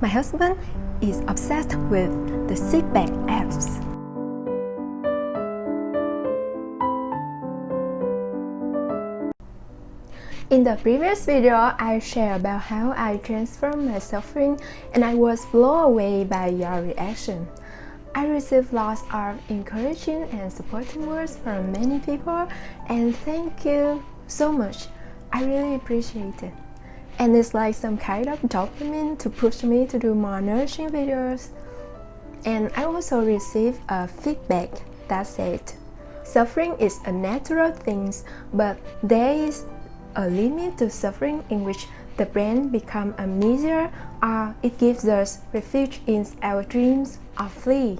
My husband is obsessed with the sit-back apps. In the previous video, I shared about how I transformed my suffering, and I was blown away by your reaction. I received lots of encouraging and supporting words from many people, and thank you so much. I really appreciate it. And it's like some kind of dopamine to push me to do more nourishing videos. And I also received a feedback that said, suffering is a natural thing, but there is a limit to suffering in which the brain becomes amnesia or it gives us refuge in our dreams or flee.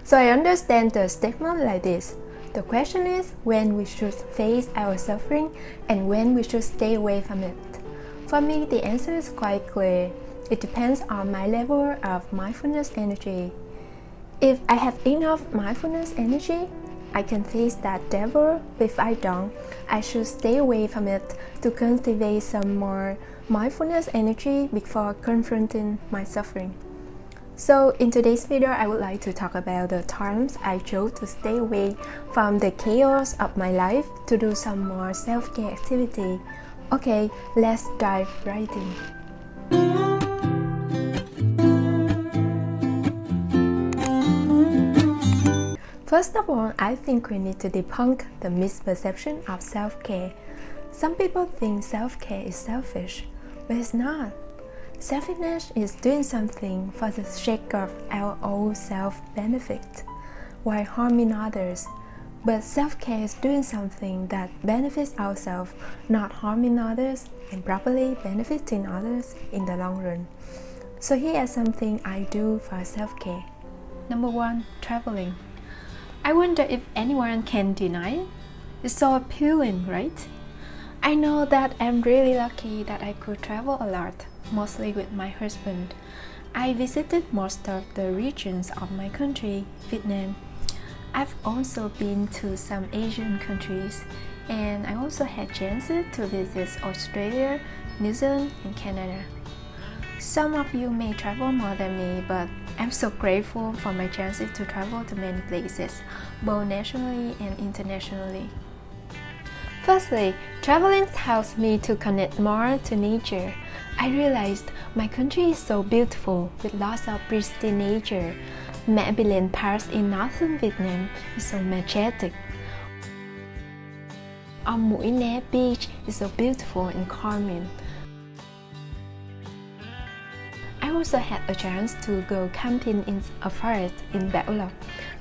So I understand the statement like this. The question is when we should face our suffering and when we should stay away from it. For me, the answer is quite clear. It depends on my level of mindfulness energy. If I have enough mindfulness energy, I can face that devil. If I don't, I should stay away from it to cultivate some more mindfulness energy before confronting my suffering. So in today's video, I would like to talk about the times I chose to stay away from the chaos of my life to do some more self-care activity. Okay, let's dive right in. First of all, I think we need to debunk the misperception of self-care. Some people think self-care is selfish, but it's not. Selfishness is doing something for the sake of our own self-benefit, while harming others. But self-care is doing something that benefits ourselves, not harming others, and probably benefiting others in the long run. So here is something I do for self-care. Number 1, traveling. I wonder if anyone can deny it. It's so appealing, right? I know that I'm really lucky that I could travel a lot, mostly with my husband. I visited most of the regions of my country, Vietnam. I've also been to some Asian countries, and I also had chances to visit Australia, New Zealand, and Canada. Some of you may travel more than me, but I'm so grateful for my chances to travel to many places, both nationally and internationally. Firstly, traveling helps me to connect more to nature. I realized my country is so beautiful with lots of pristine nature. Mabillon Park in northern Vietnam is so majestic. Mũi Né Beach is so beautiful and calming. I also had a chance to go camping in a forest in Bảo Lộc,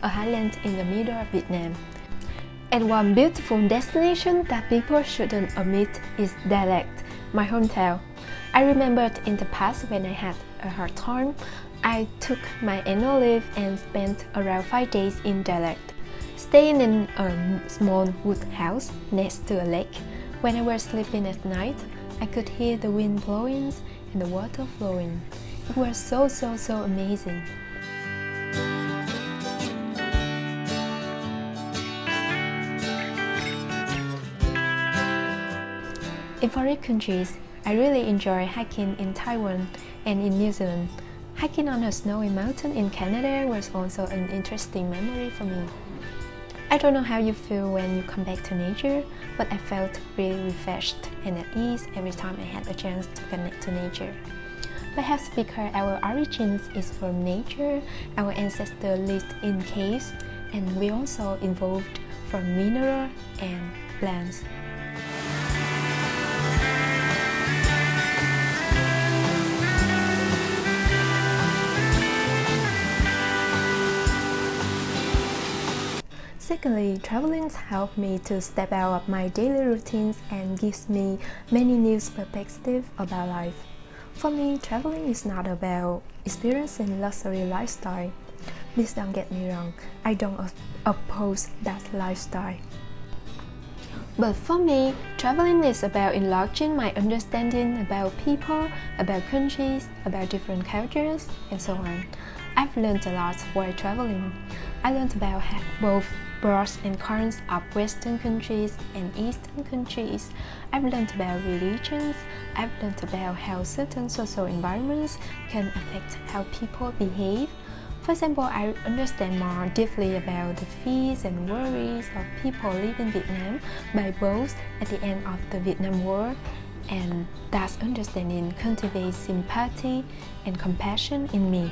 a highland in the middle of Vietnam. And one beautiful destination that people shouldn't omit is Đà Lạt, my hometown. I remembered in the past when I had a hard time, I took my annual leave and spent around 5 days in Đà Lạt, staying in a small wood house next to a lake. When I was sleeping at night, I could hear the wind blowing and the water flowing. It was so amazing. In foreign countries, I really enjoy hiking in Taiwan and in New Zealand. Hiking on a snowy mountain in Canada was also an interesting memory for me. I don't know how you feel when you come back to nature, but I felt really refreshed and at ease every time I had a chance to connect to nature. Perhaps because our origins is from nature, our ancestors lived in caves, and we also evolved from minerals and plants. Secondly, traveling helped me to step out of my daily routines and gives me many new perspectives about life. For me, traveling is not about experiencing luxury lifestyle. Please don't get me wrong, I don't oppose that lifestyle. But for me, traveling is about enlarging my understanding about people, about countries, about different cultures, and so on. I've learned a lot while traveling. I learned about both pros and cons of Western countries and Eastern countries. I've learned about religions. I've learned about how certain social environments can affect how people behave. For example, I understand more deeply about the fears and worries of people living in Vietnam by both at the end of the Vietnam War, and that understanding cultivates sympathy and compassion in me.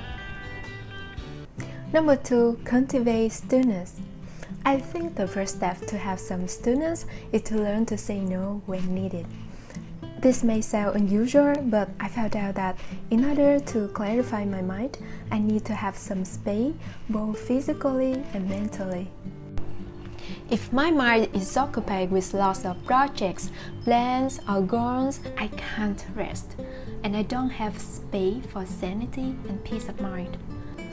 Number 2, cultivate stillness. I think the first step to have some stillness is to learn to say no when needed. This may sound unusual, but I found out that in order to clarify my mind, I need to have some space, both physically and mentally. If my mind is occupied with lots of projects, plans, or goals, I can't rest, and I don't have space for sanity and peace of mind.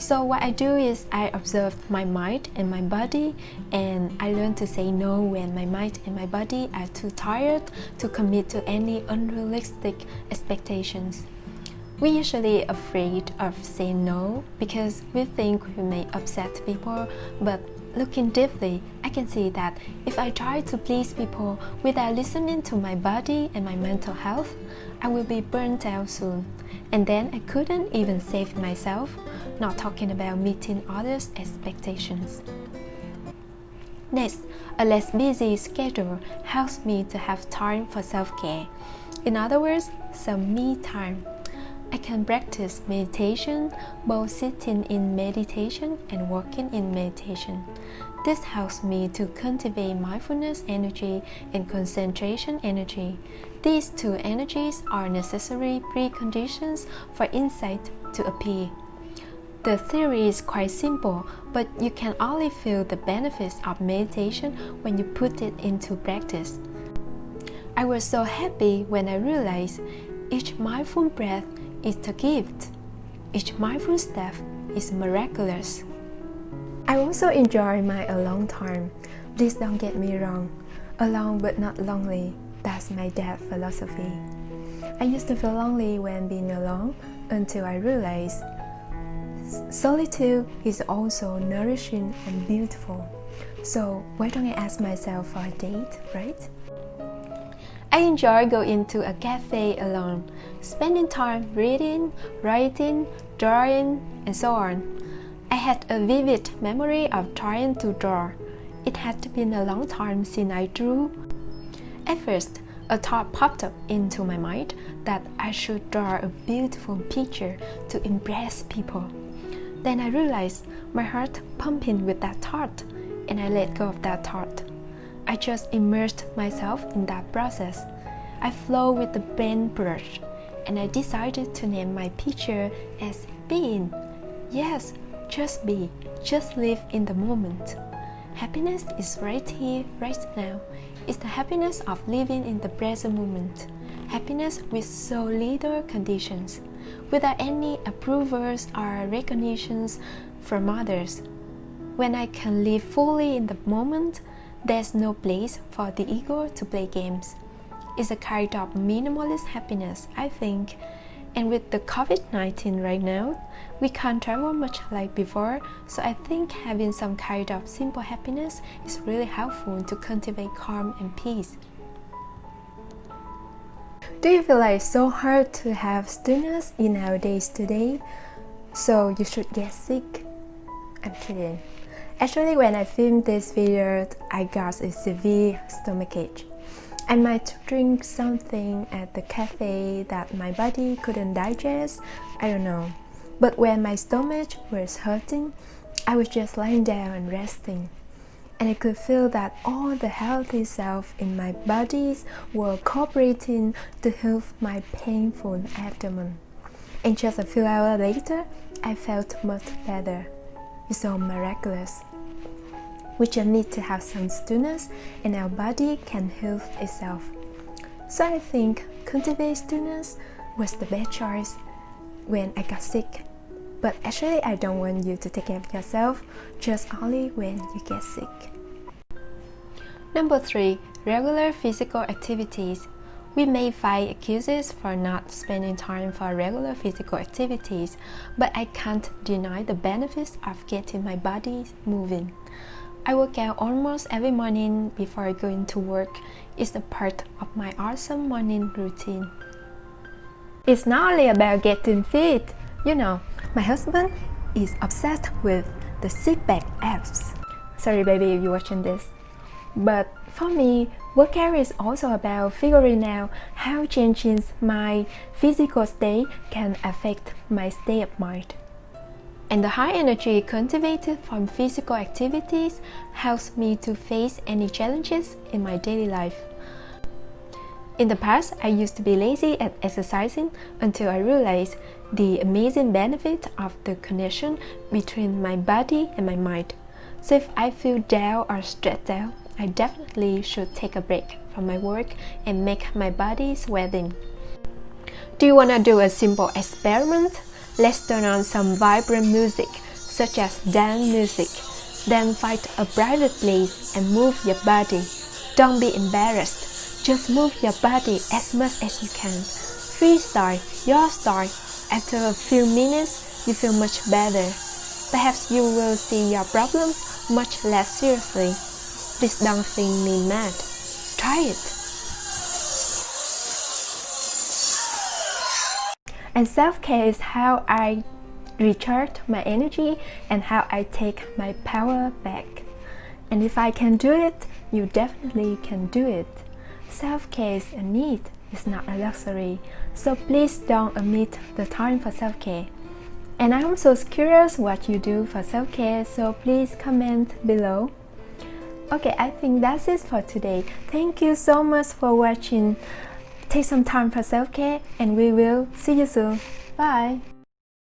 So what I do is I observe my mind and my body, and I learn to say no when my mind and my body are too tired to commit to any unrealistic expectations. We're usually afraid of saying no because we think we may upset people, but looking deeply, I can see that if I try to please people without listening to my body and my mental health, I will be burnt out soon, and then I couldn't even save myself, not talking about meeting others' expectations. Next, a less busy schedule helps me to have time for self-care. In other words, some me time. I can practice meditation, both sitting in meditation and walking in meditation. This helps me to cultivate mindfulness energy and concentration energy. These two energies are necessary preconditions for insight to appear. The theory is quite simple, but you can only feel the benefits of meditation when you put it into practice. I was so happy when I realized each mindful breath is a gift. Each mindful step is miraculous. I also enjoy my alone time. Please don't get me wrong. Alone but not lonely. That's my dad's philosophy. I used to feel lonely when being alone until I realized solitude is also nourishing and beautiful. So why don't I ask myself for a date, right? I enjoy going to a cafe alone, spending time reading, writing, drawing, and so on. I had a vivid memory of trying to draw. It had been a long time since I drew. At first, a thought popped up into my mind that I should draw a beautiful picture to impress people. Then I realized my heart pumping with that thought, and I let go of that thought. I just immersed myself in that process. I flow with the paintbrush, and I decided to name my picture as Being. Yes, just be, just live in the moment. Happiness is right here, right now. It's the happiness of living in the present moment. Happiness with so little conditions, without any approvals or recognitions from others. When I can live fully in the moment, there's no place for the ego to play games. It's a kind of minimalist happiness, I think. And with the COVID-19 right now, we can't travel much like before, so I think having some kind of simple happiness is really helpful to cultivate calm and peace. Do you feel like it's so hard to have stillness in our days today? So you should get sick? I'm kidding. Actually, when I filmed this video, I got a severe stomachache. I might drink something at the cafe that my body couldn't digest, I don't know. But when my stomach was hurting, I was just lying down and resting. And I could feel that all the healthy cells in my body were cooperating to heal my painful abdomen. And just a few hours later, I felt much better. It's so miraculous. We just need to have some stillness and our body can heal itself. So I think cultivating stillness was the best choice when I got sick. But actually I don't want you to take care of yourself, just only when you get sick. Number 3. Regular physical activities. We may find excuses for not spending time for regular physical activities, but I can't deny the benefits of getting my body moving. I work out almost every morning before going to work. It's a part of my awesome morning routine. It's not only about getting fit. You know, my husband is obsessed with the sit-back abs. Sorry baby if you're watching this. But for me, workout is also about figuring out how changing my physical state can affect my state of mind. And the high energy cultivated from physical activities helps me to face any challenges in my daily life. In the past, I used to be lazy at exercising until I realized the amazing benefit of the connection between my body and my mind. So if I feel down or stressed out, I definitely should take a break from my work and make my body sweating. Do you want to do a simple experiment? Let's turn on some vibrant music, such as dance music. Then find a private place and move your body. Don't be embarrassed. Just move your body as much as you can. Freestyle, your style. After a few minutes, you feel much better. Perhaps you will see your problems much less seriously. Please don't think me mad. Try it. And self-care is how I recharge my energy and how I take my power back. And if I can do it, you definitely can do it. Self-care is a need, it's not a luxury. So please don't omit the time for self-care. And I'm so curious what you do for self-care, so please comment below. Okay, I think that's it for today. Thank you so much for watching. Take some time for self-care and we will see you soon. Bye!